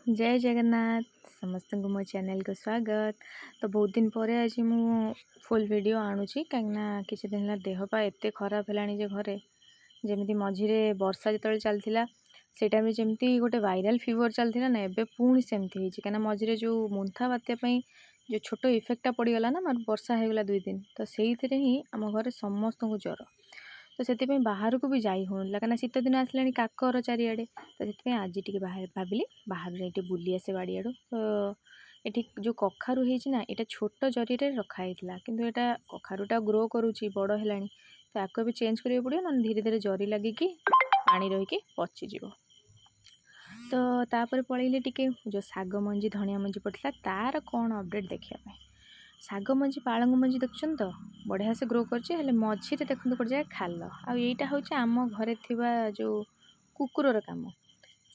जय जगन्नाथ समस्त को मो चैनल को स्वागत। तो बहुत दिन पर आज मु फुल वीडियो आणुची कहीं किसी दिन देहपा एत खराब है घरे जमी मझे वर्षा जो चलता से टाइम जमी गोटे वायरल फीवर चलता ना एबे पुणी सेमती कहीं मझे जो मुंथा बात्या जो छोट इफेक्टा पड़गला ना वर्षा होगला 2 दिन तो से ही आम घर समस्त को ज्वर तो से बाहर को भी जाई होना कहीं शीत दिन आसला काकर चारिआडे तो से आज टी बाहर भाविली बाहर जाए बुली आसे बाड़ी आड़ तो ये जो कखारू होना यहाँ छोट जरी रखाई किंतु यहाँ कखारूटा ग्रो करुच्ची बड़ है तो आपको भी चेंज करिया पड़ो ना धीरे धीरे जरी लगिकी पानी रहीकि पचिज तो तापर पलैली टिके जो साग मंजी धनिया मंजी पड़ता तार कौन अपडेट देखापी साग मंजी पालंग मंजी देखुन तो बढ़िया से ग्रो कर मझे देखते गोटे जगह खाल आईटा हूँ आम घरे थिबा जो कुकुरर काम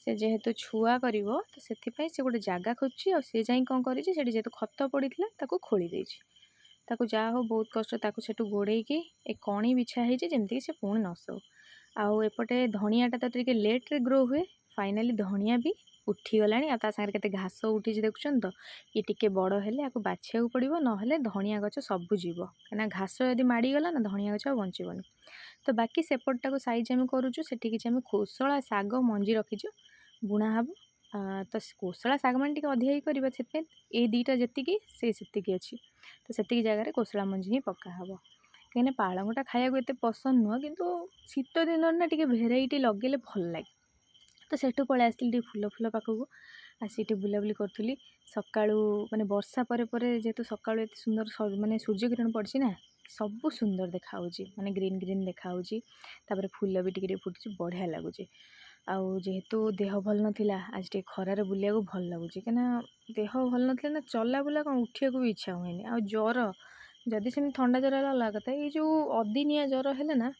से जेहेतु छुआ कर तो से गोटे जगह खोजी और सी जाए कौन कर जेहेतु खत पड़ा खोली देती जहा हो बहुत कष्ट से गोड़े ए कणी बिछा जमीक से पुणी नसो आउ एपटे धनियाटा तो लेट्रे ग्रो हुए फाइनाली धनिया भी उठीगला सागर के घास उठी देखुन तो ये टिके बड़ हेले आपको बाछिया पड़ो ना धनिया गच सबू जीव कहीं घास यदि माड़गला ना धनिया गच बचबनी तो बाकी सेपटा को सैज आम करुचु से कोशला साग मंजी रखीचु बुणा हम तो कोशला साग मान अधिक करवा से ये दुईटा जी से अच्छी तो से जगह कोशला मंजी ही पका हम कहीं पालंगटा खाया एत पसंद नुह किंतु शीत दिन ना टी भेराइटी लगे भल लगे तो सेठू पलि आसती फूल फूल पाखक आसी बुलाबुली करी सका माने वर्षा पर जेहेतु सका एत सुंदर माने सूर्य किरण पड़ी ना सब सुंदर देखा माने ग्रीन ग्रीन देखा तापर फूल भी टिके फुटी बढ़िया लगुच आउ जेहेतु देह भल नाला आज टे खरार बुलिया भल लगुच कहीं देह भल ना ना चला बुला कौन उठा भी इच्छा हुए आ ज्वर जदि से थंडा ज्वर अलग कथा ये जो अदिनिया ज्वर है ना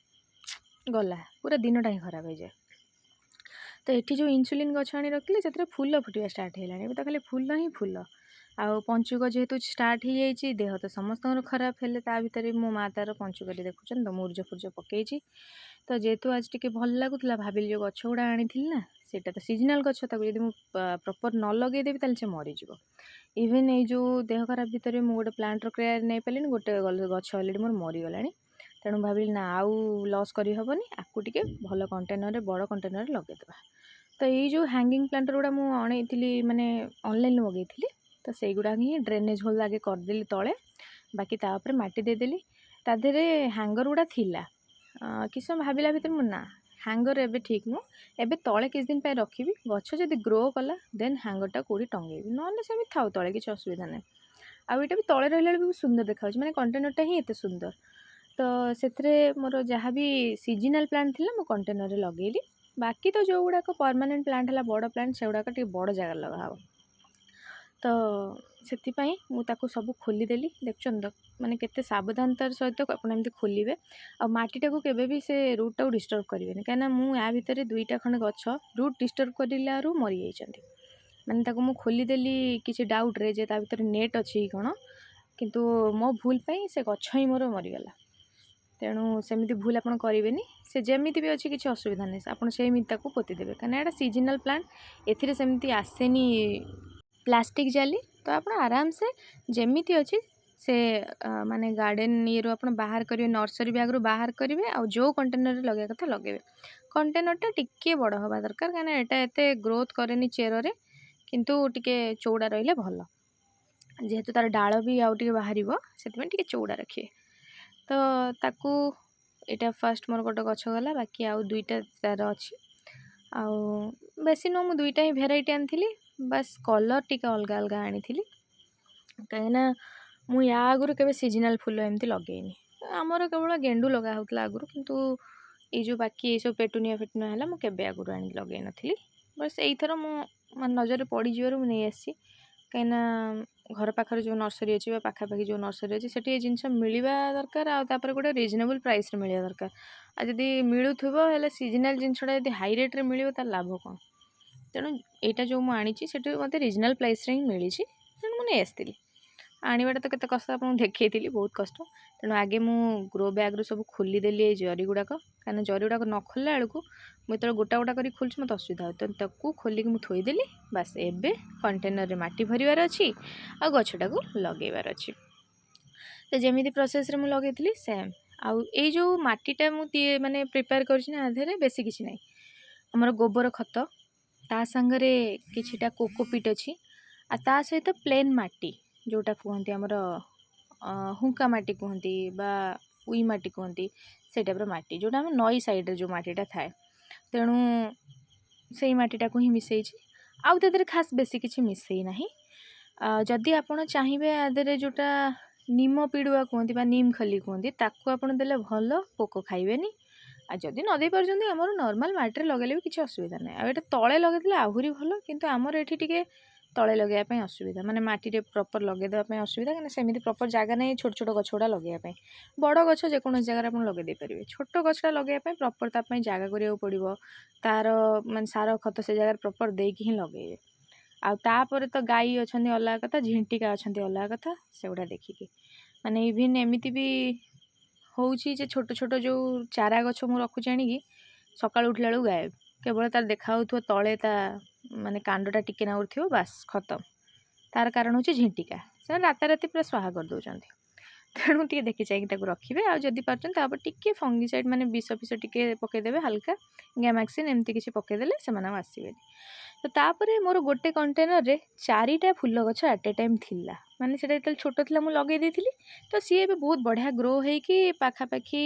गला पूरा दिनटा ही खराब हो जाए तो ये जो इन्सुलिन गछ आनी रखिले से फूल फुटा स्टार्ट है तो खाली फूल ही फूल आउ पंचुक जेहेतु स्टार्ट हो जाए देह तो समस्त खराब है भितर मो माँ तार पंचुक देखुन तो मुर्ज फुर्ज पकई तो जेहेतु आज टे भल लगुला भाविली जो गछ गुड़ा आनी ना सेटा तो सीजनाल गछ जब प्रॉपर न लगेदेवी ताल से मरीज इवेन ये जो देह खराब भितर मुझे गोटे प्लांटर केयर नहीं पारे गोटे गछ अलरेडी मोर मरीगला तेणु भाविली ना आउ लॉस करी हेनी आपको टे भल कंटेनर बड़ कंटेनर लगेदेवा तो ये जो हैंगिंग प्लांटर गुड़ा मुझे माने ऑनलाइन मगई तो से गुड़ा ही ड्रेनेज होल आगे करदेली तले बाकी तापर माटी देदेली तादे हैंगर गुड़ा थिला किस समय भाविला भितर ना हैंगर एबे ठीक नुह एबे तले किस दिन पे रखी गछ जदि ग्रो कला देन हैंगरटा कौटी टंगेबी ना सेमती थाउ तले किसी असुविधा ना आउ यहाँ भी तले रहा भी सुंदर देखा माने कंटेनरटा ही एत सुंदर तो से मोर जहाँ भी सीजनाल प्लांट थी मो कंटेनर लगेली बाकी तो जो गुड़ाक परमानेंट प्लांट है बड़ प्लांट से गुड़ाक बड़ जगह लगा तो से सब खोलीदेली देखुन तो माने केते सावधानतार सहित आपड़ एमती खोलिए आ मटीटा को केबे भी से रूटा को डिस्टर्ब करेंगे कहीं मुझे या भितर दुईटा खंडे गछ रूट डिस्टर्ब कर मरी जाइए माने मुझे खोलीदेली किसी डाउट रे जे ता भितर नेट अच्छी कौन किंतु मो भूल पाई से गछ ही मोर मरीगला तेणु सेमती भूल आपड़ करेंगे से जमी भी अच्छी किसी असुविधा नहीं आपड़ सेमती पोतीदेवे कहीं यहाँ सीजनाल प्लांट एमती आसेनी प्लास्टिक जाली तो आप आराम से जमीती अच्छी से माने गार्डन ये आप बाहर करेंगे नर्सरी बैग रू बाहर करेंगे आ जो कंटेनर लगे कथा लगे कंटेनरटा टिके बड़ हवा दरकार कहीं यहाँ एत ग्रोथ करे चेयर किंतु टिके चौड़ा रही भल जेहेतु तार डाल भी आउ टे बाहर से चौड़ा रखिए तो ताकू यहाँ फास्ट मोर गोटे गछ गला बाकी आउ दुईटा तार अच्छी आउ बेसी नुह मु दुईटा ही भेराइटी आनी बस कलर टिके अलग अलग आनी कहीं मुझे आगुरी के सीजनाल फूल एमती लगेनी आमर केवल गेंडू लगा होता आगुरी किंतु ये जो बाकी ये सब पेटुनिया फेटुनिया है मुझे आगुरी आनी लगे नी बस यही मो नजर पड़ी नहीं आसी कहीं घर पाखर जो नर्सरी अच्छी पाखापाखि जो नर्सरी अच्छी से जिनस मिलवा दरकार आपर गोटे रिजनेबल प्राइस मिलवा दरकार आ जदि मिलूल सीजनाल जिनसा जब हाई रेट्रे मिल लाभ कौन तेणु यहाँ जो मुझे मत रिजनाल प्राइस ही मिली तेणु मुझे आसती आनिबाटा तो केते कष्ट आपन देखैथिली बहुत कष्ट। तेणु आगे मु ग्रो बैग रो सब खोलीदेली ए जरी गुड़ाक कारण जरी गुड़ाक न खोलला बेलू मुझे तो गोटा गोटा कर खोलुँ मत असुविधा हो ताकू खोलिक मुझे थोईदेली बास एबे कंटेनर रे माटी भरबार अच्छी आ गछटा को लगेबार अच्छी। तो जमी प्रोसेस रे मुझे लगे सेम आउ ए जो माटीटा मुझे माने प्रिपेयर कर बेसी किसी ना आमर गोबर खत ता सांगरे किछिटा कोकोपीट अच्छी आ ता सहित प्लेन माटी जोटा कहते आमर हुंका माटी कहती बा उई माटी कहती से टाइप माटी जोटा आम नई साइड जो माटीटा थाए तेणु से माटीटा को ही मिसई आउ तदर खास बेसी किसी मिसई ना जदि आपड़ चाहिए आदे जोटा नीम पिड़ुआ कहती बा नीम खली कहती ताकू आपड़ देले भल पोक खाइबेनी आ जदि न दे पारछंती हमर नॉर्मल माटी लगेले भी किसी असुविधा ना आ एटा तळे लगेले आहुरी भल किंतु आमर एठी टिके तळे लगेया असुविधा माने माटी रे प्रॉपर लगे देबा असुविधा कारण सेमिति प्रॉपर जगह नहीं छोट छोट गछ गुड़ा लगे बड़ गछ जेकोसी जगह आप लगे दे पारे छोट गछटा लगे प्रॉपर ताप जगह करिया पड़ो तार माने सार खत से जगह प्रॉपर देकी ही लगे आउे तो गाई अच्छा अलग कथा झिंटिका अच्छा अलग कथा से गुड़ा देखिकी माने इभिन एमती भी होउछि जे छोट छोट जो चारा गछ मु रखुछि आनिकी सकाळ उठला बेलू गायब केवल तार देखा हो तले ता माने कांडटा टिके नाउर थियो बास खत्म तार कारण हूँ झिंटिका से राताराति पूरा स्वाहा कर दौरान तेणु टे देखी चाहिए रखिए आदि पार्चन टे फंगिसाइड माने विष फिष टे पकईदे हल्का गैमाक्सिन एमती किसी पकईदे से आसबे तो तापर मोर गोटे कंटेनर रे 4टा फूल गछ एट ए टाइम थिला माने सेटा जतल छोट थिला मु लगे देथिली तो सी ए बहुत बढ़िया ग्रो होइकी पाखापाखी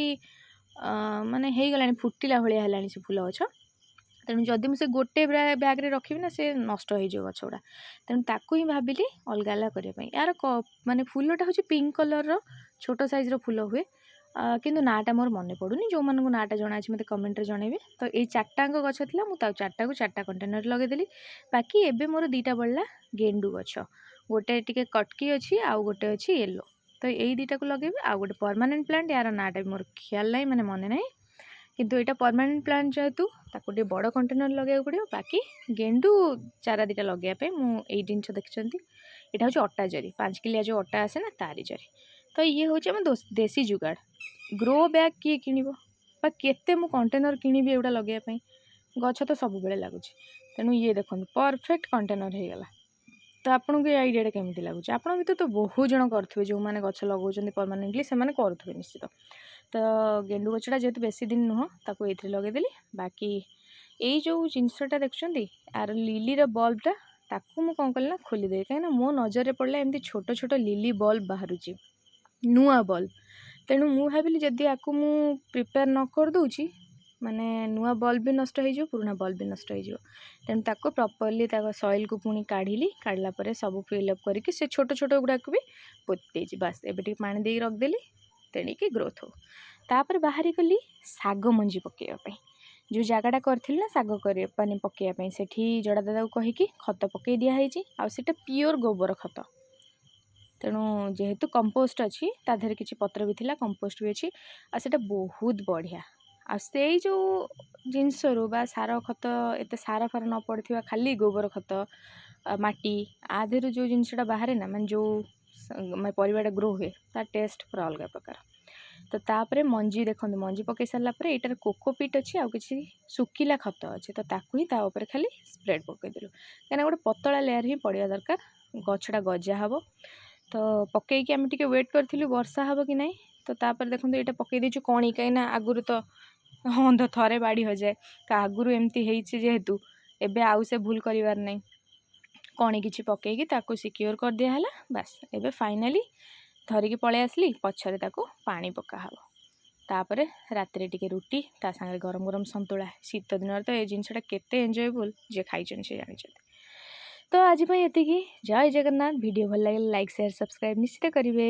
माने हो गलानी फुटिला भाया है से फूल गछ तेणु जदि मुझे गोटे बैग रे रखी ना से नष्ट हो गछ गुड़ा तेणु ताकू ही भाविली अलग अलग करने यार माने फूलटा हूँ पिंक कलर रो छोट साइज रो फूल हुए किंतु नाटा मोर मन पड़ूनी जो मानक नाटा जना मत कमेंट जनइबे तो ये 4टाक गछ था मुझे 4टा को 4टा कंटेनर लगेदेली बाकी एबे मोर 2टा बढ़ला गेंडू गछ गोटे टिके कटकी अच्छी आउ गोटे अच्छी येलो तो यही 2टा को लगे आउ गोटे परमानेंट प्लांट यार नाटा मोर ख्याल ना माने मन ना किंतु यहाँ परमानेंट प्लांट जेहेतु ताको टे बड़ कंटेनर लगे पड़ो बाकी गेंडू चारा 2टा लगे मुझे जिन देखते यहाँ हूँ अटा जरी 5 किलिया जो अटा आसे ना तारी जरी तो ये हूँ आम देसी जुगाड़ ग्रो बैग किए किणव केते मु कंटेनर किणवी एगुड़ा लगे गछ तो सब बेले लगुच तेणु ये देखो परफेक्ट कंटेनर हो गला तो आपको ये आइडिया केमती लगुच आप तो बहुत जन करेंगे जो मैंने गछ लगे परमानेंटली से करेंगे निश्चित तो गेंडू गछटा जेहेतु बेसी दिन नुह ताको ये लगेदेली बाकी यही जो जिनसटा देखुं यार लिली बल्बटा ताकू मु कौन कली ना खोलीदे कहीं मो नजर पड़ला एमती छोट छोट लिली बल्ब बाहर नुआ बल्ब तेणु मु भाविली जदि आपको मु प्रिपेयर न कर दूची माने नुआ बल्ब भी नष्ट हो पुराना बल्ब भी नष्ट हो तेणु ताको प्रॉपरली सॉइल को पुणी काढ़ी काढ़ला पर सब फिलअप करके से छोट छोट गुड़ाक भी पोती बास एबे पानी दे रखदेली तेणिकी ग्रोथ हो तापर बाहरी गली साग मंजी पकईवाई जो जगटा करी ना साग कर पकईवाई से जड़ा दादा को कहीकि खत पकई दिखाई आटा प्योर गोबर खत तेणु जेहेतु कंपोस्ट अच्छी तादेह किसी पत्र भी थिला कंपोस्ट भी अच्छी आटा बहुत बढ़िया आ से जो जिनस बा सार खत एत सार फार न पड़ा खाली गोबर खत माटी आधे जो जिनसा बाहर ना मैं जो परिवाटा ग्रो हुए ता टेस्ट पूरा अलग प्रकार तो तापर मंजी देखो मंजी पकई सारापर यार कोकोपीट अच्छी आउ कि सुखिला खत अच्छे तो ताकू ही तापर खाली स्प्रेड पकईदेलु कहीं गोटे पतला लेयर ही पड़ा दरकार गछटा गजा हम तो पकईकी आम टे वेट करूँ वर्षा हम कि ना तो तापर देखो ये पकई देचु कणी कहीं आगुरी तो हाँ तो थे बाड़ी हो जाए आगुरी एमती जेहेतु एबे आउ से भूल करिवार नहीं कणी किसी पकईकी ताकू सिक्योर कर दिया बास एबे फाइनाली धरिकी पलि आसली पछरे ताकू पानी पका हम तापर राति टिके रुटी ता सागे गरम गरम संतुला शीत दिन तो ये जिनसा केते एंजॉयबल जे खाई से जानी तो आज ये जय जगन्नाथ वीडियो भल लगे लाइक शेयर सब्सक्राइब निश्चित करेंगे।